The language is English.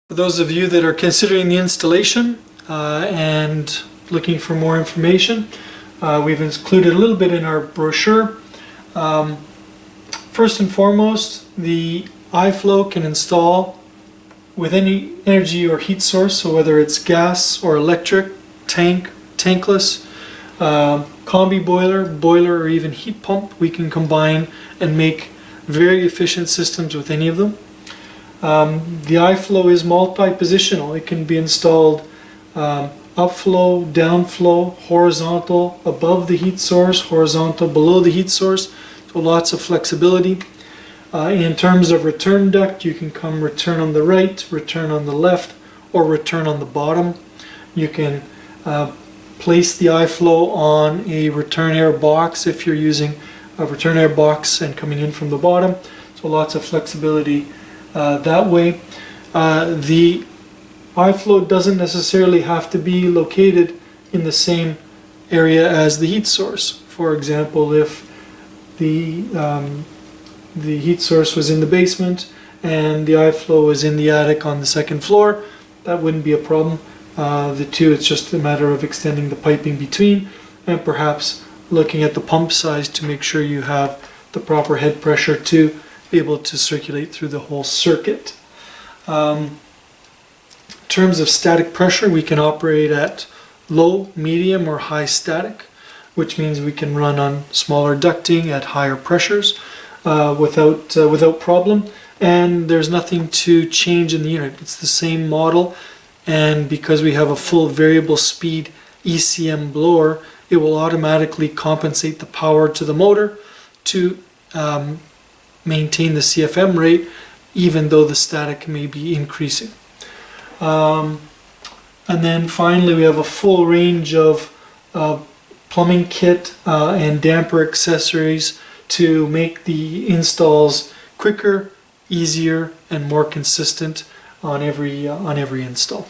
For those of you that are considering the installation and looking for more information, we've included a little bit in our brochure. First and foremost, the iFLOW can install with any energy or heat source, so whether it's gas or electric, tank, tankless, combi boiler, or even heat pump, we can combine and make very efficient systems with any of them. The iFLOW is multi-positional. It can be installed upflow, downflow, horizontal above the heat source, horizontal below the heat source, so lots of flexibility. In terms of return duct, you can come return on the right, return on the left, or return on the bottom. You can place the iFLOW on a return air box if you're using a return air box and coming in from the bottom, so lots of flexibility that way. The iFLOW doesn't necessarily have to be located in the same area as the heat source. For example, if the heat source was in the basement and the iFLOW was in the attic on the second floor, that wouldn't be a problem. The two, it's just a matter of extending the piping between and perhaps looking at the pump size to make sure you have the proper head pressure to be able to circulate through the whole circuit. In terms of static pressure, we can operate at low, medium, or high static, which means we can run on smaller ducting at higher pressures without problem. And there's nothing to change in the unit. It's the same model, and because we have a full variable speed ECM blower, it will automatically compensate the power to the motor to maintain the CFM rate, even though the static may be increasing. And then finally, we have a full range of plumbing kit and damper accessories to make the installs quicker, easier, and more consistent on every install.